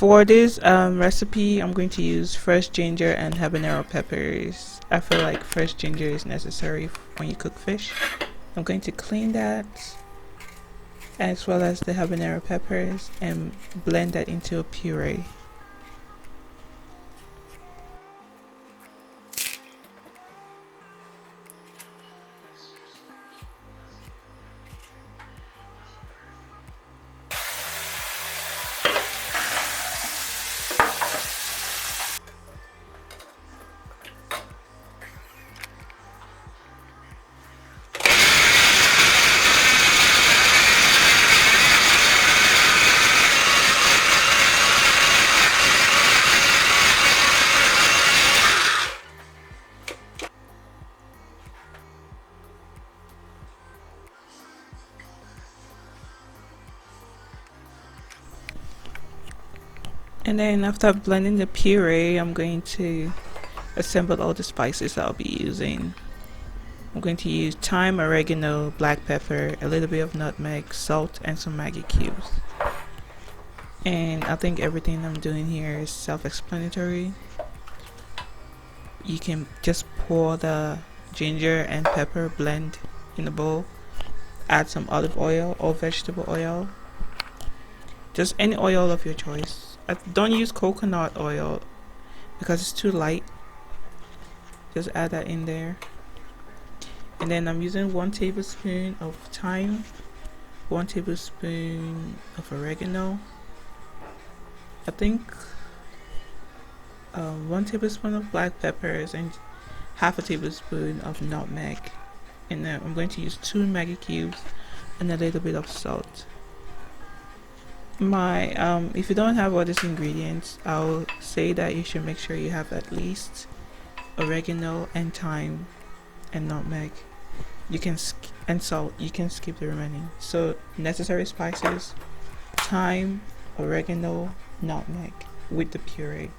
For this recipe, I'm going to use fresh ginger and habanero peppers. I feel like fresh ginger is necessary when you cook fish. I'm going to clean that as well as the habanero peppers and blend that into a puree. And then after blending the puree, I'm going to assemble all the spices I'll be using. I'm going to use thyme, oregano, black pepper, a little bit of nutmeg, salt, and some Maggi cubes. And I think everything I'm doing here is self-explanatory. You can just pour the ginger and pepper blend in a bowl, add some olive oil or vegetable oil, just any oil of your choice. I don't use coconut oil because it's too light. Just add that in there. And then I'm using 1 tablespoon of thyme, 1 tablespoon of oregano, I think 1 tablespoon of black peppers, and half a tablespoon of nutmeg. And then I'm going to use 2 Maggi cubes and a little bit of salt. If you don't have all these ingredients, I'll say that you should make sure you have at least oregano and thyme and nutmeg. You can and salt. You can skip the remaining. So necessary spices: thyme, oregano, nutmeg with the puree.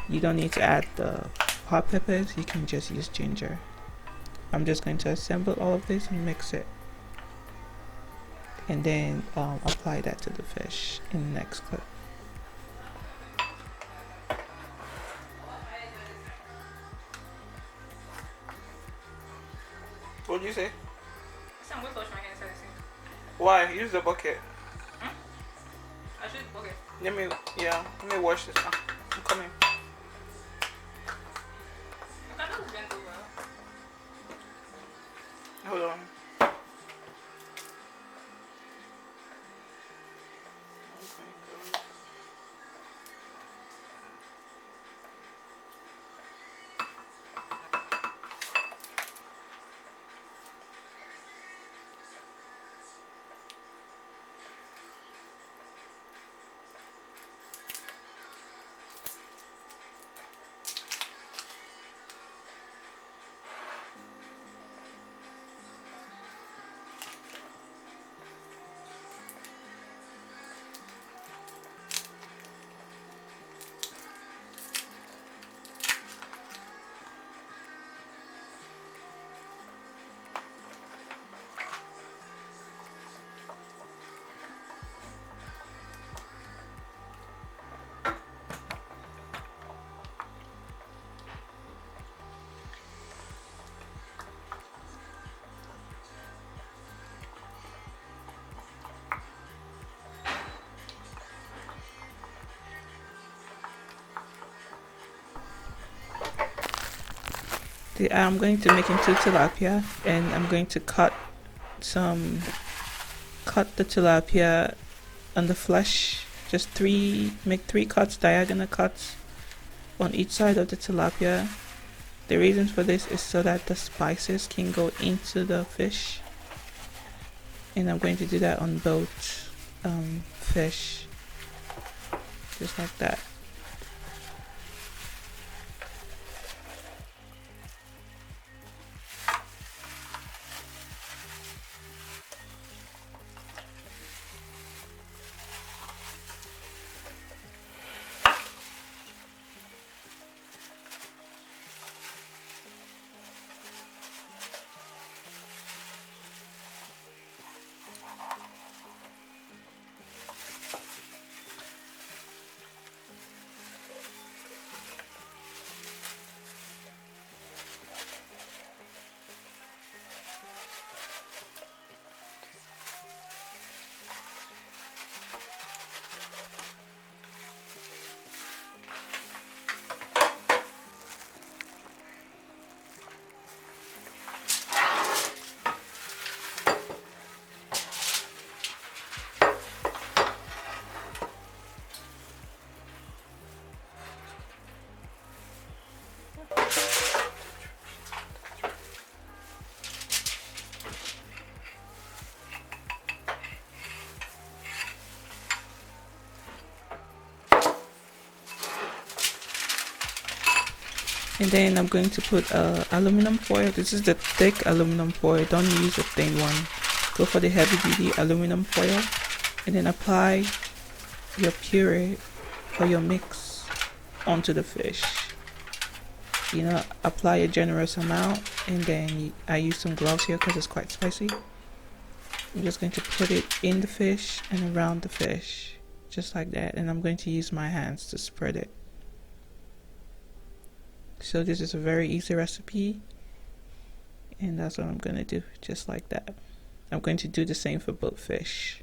You don't need to add the hot peppers. You can just use ginger. I'm just going to assemble all of this and mix it, and then apply that to the fish in the next clip. What did you say? Why? Use the bucket. I should bucket. Let me wash this. I'm coming. Hold on. I'm going to make into tilapia, and I'm going to cut the tilapia on the flesh. Just make 3 cuts, diagonal cuts on each side of the tilapia. The reason for this is so that the spices can go into the fish, and I'm going to do that on both fish, just like that. And then I'm going to put aluminum foil. This is the thick aluminum foil. Don't use a thin one. Go for the heavy duty aluminum foil. And then apply your puree or your mix onto the fish. You know, apply a generous amount. And then I use some gloves here because it's quite spicy. I'm just going to put it in the fish and around the fish. Just like that. And I'm going to use my hands to spread it. So this is a very easy recipe, and that's what I'm going to do, just like that. I'm going to do the same for both fish.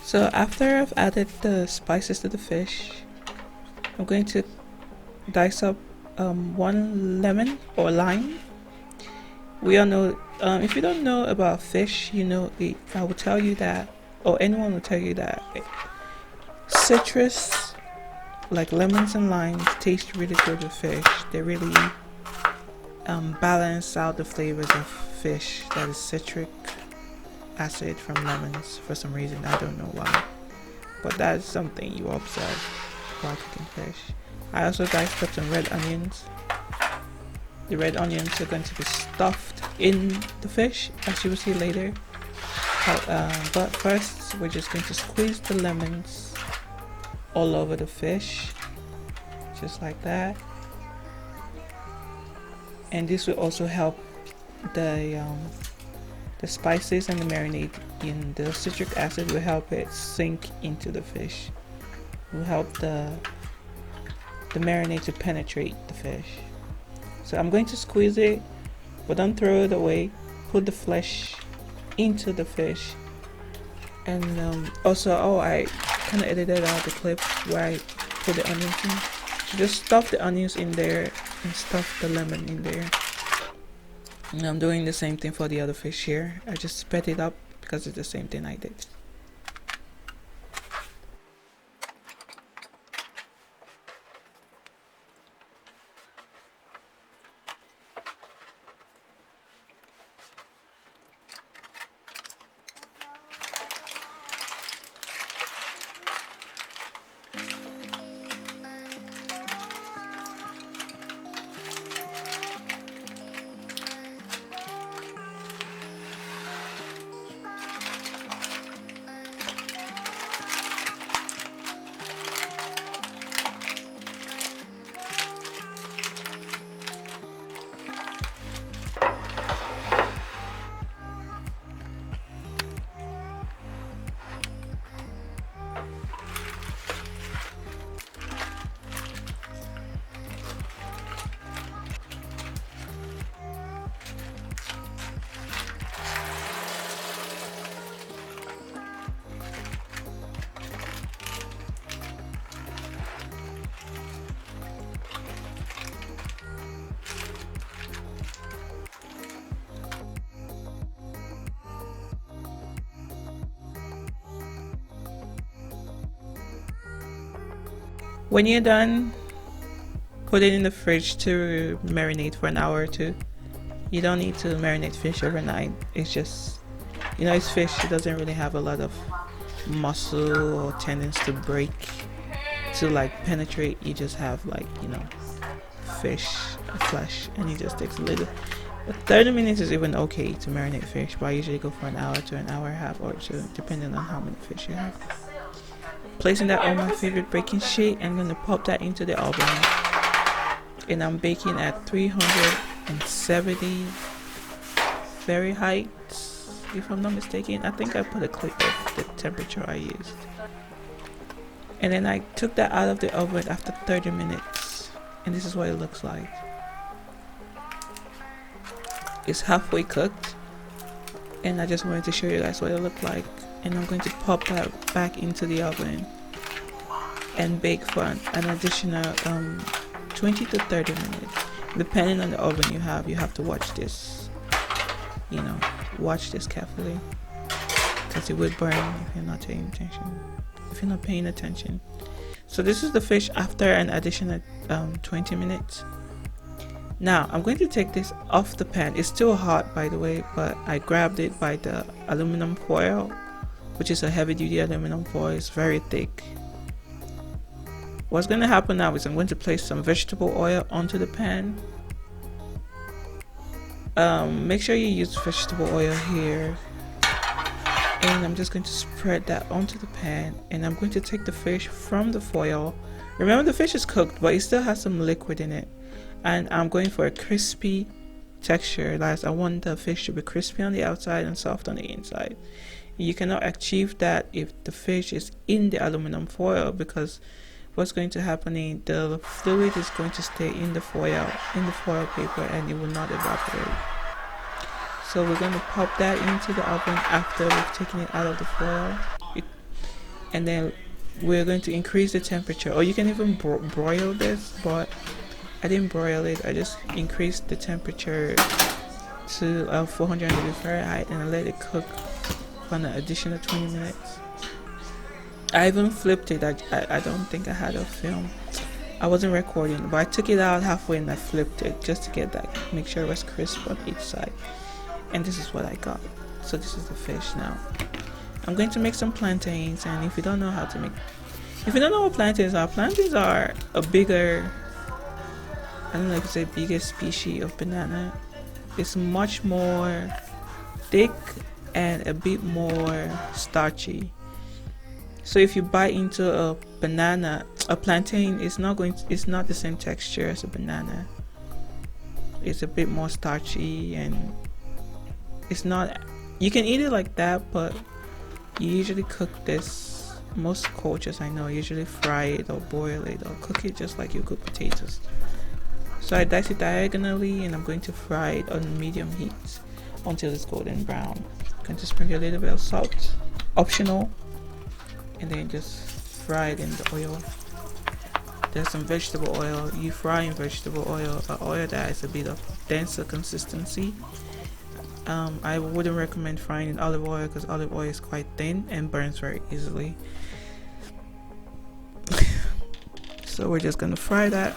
So after I've added the spices to the fish, I'm going to dice up 1 lemon or lime. We all know, if you don't know about fish, you know, I will tell you that, or anyone will tell you that citrus, like lemons and limes, taste really good with fish. They really balance out the flavors of fish. That is citric acid from lemons for some reason. I don't know why, but that's something you observe while cooking fish. I also diced up some red onions. The red onions are going to be stuffed in the fish, as you will see later. But first, we're just going to squeeze the lemons all over the fish, just like that. And this will also help the spices and the marinade in the citric acid will help it sink into the fish. It will help the marinade to penetrate the fish. So I'm going to squeeze it, but don't throw it away. Put the flesh into the fish. And also, I kind of edited out the clip where I put the onions in. Just stuff the onions in there and stuff the lemon in there. And I'm doing the same thing for the other fish here. I just sped it up because it's the same thing I did. When you're done, put it in the fridge to marinate for an hour or two. You don't need to marinate fish overnight. It's just, you know, it's fish. It doesn't really have a lot of muscle or tendons to break, to like penetrate. You just have like, you know, fish flesh, and it just takes a little. But 30 minutes is even okay to marinate fish, but I usually go for an hour to an hour and a half or two, depending on how many fish you have. Placing that on my favorite baking sheet, I'm going to pop that into the oven, and I'm baking at 370 Fahrenheit, if I'm not mistaken. I think I put a clip of the temperature I used. And then I took that out of the oven after 30 minutes, and this is what it looks like. It's halfway cooked, and I just wanted to show you guys what it looked like. And I'm going to pop that back into the oven and bake for an additional 20 to 30 minutes, depending on the oven you have. You have to watch this, you know, watch this carefully, because it will burn if you're not paying attention. So this is the fish after an additional 20 minutes. Now I'm going to take this off the pan. It's still hot, by the way, but I grabbed it by the aluminum foil, which is a heavy duty aluminum foil. It's very thick. What's going to happen now is I'm going to place some vegetable oil onto the pan. Make sure you use vegetable oil here, and I'm just going to spread that onto the pan, and I'm going to take the fish from the foil. Remember, the fish is cooked, but it still has some liquid in it, and I'm going for a crispy texture. Like, I want the fish to be crispy on the outside and soft on the inside. You cannot achieve that if the fish is in the aluminum foil, because what's going to happen is the fluid is going to stay in the foil paper, and it will not evaporate. So we're going to pop that into the oven after we've taken it out of the foil, and then we're going to increase the temperature. Or you can even broil this, but I didn't broil it. I just increased the temperature to 480 Fahrenheit, and I let it cook for an additional 20 minutes. I even flipped it. I don't think I had a film. I wasn't recording, but I took it out halfway and I flipped it just to get that, make sure it was crisp on each side. And this is what I got. So this is the fish now. I'm going to make some plantains, and if you don't know what plantains are a bigger, I don't know if it's a bigger species of banana. It's much more thick and a bit more starchy. So if you bite into a plantain, it's not the same texture as a banana. It's a bit more starchy, and it's not, you can eat it like that, but you usually cook this, most cultures I know usually fry it or boil it or cook it just like you cook potatoes. So I dice it diagonally, and I'm going to fry it on medium heat until it's golden brown. I'm going to sprinkle a little bit of salt, optional, and then just fry it in the oil. There's some vegetable oil. You fry in vegetable oil, oil that has a bit of denser consistency. I wouldn't recommend frying in olive oil, because olive oil is quite thin and burns very easily. So we're just gonna fry that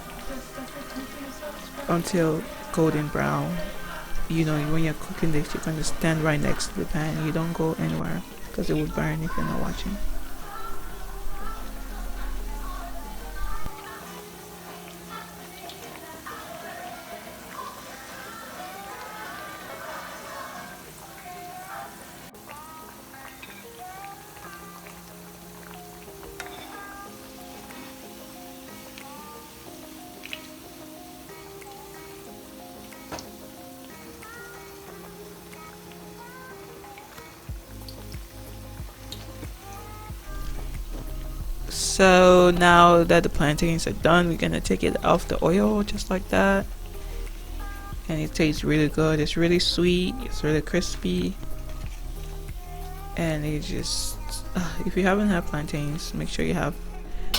until golden brown. You know, when you're cooking this, you're going to stand right next to the pan. You don't go anywhere, because it will burn if you're not watching. So now that the plantains are done, we're gonna take it off the oil just like that, and it tastes really good. It's really sweet, it's really crispy, and it just if you haven't had plantains, make sure you have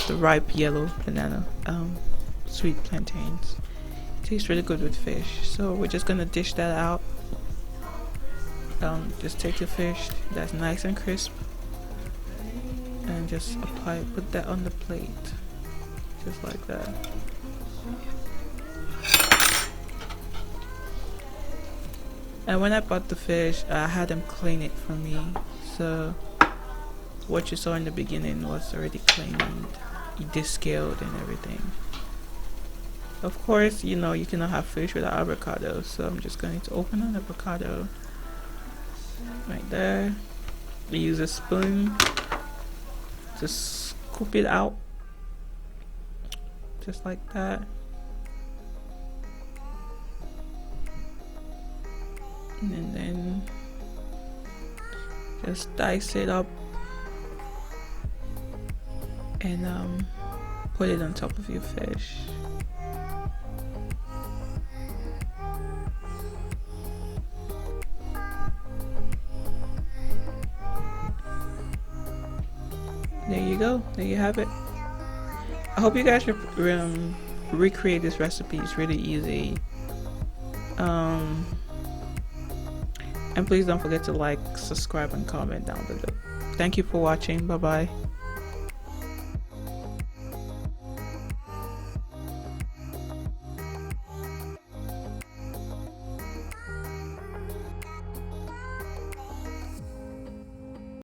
the ripe yellow banana sweet plantains. It tastes really good with fish. So we're just gonna dish that out. Just take the fish that's nice and crisp and just put that on the plate. just like that. And when I bought the fish, I had them clean it for me, so what you saw in the beginning was already cleaned, descaled and everything. Of course, you know, you cannot have fish without avocado, so I'm just going to open an avocado right there. Use a spoon to scoop it out, just like that. And then just dice it up and put it on top of your fish. There you go. There you have it. I hope you guys recreate this recipe. It's really easy. And please don't forget to like, subscribe, and comment down below. Thank you for watching. Bye bye.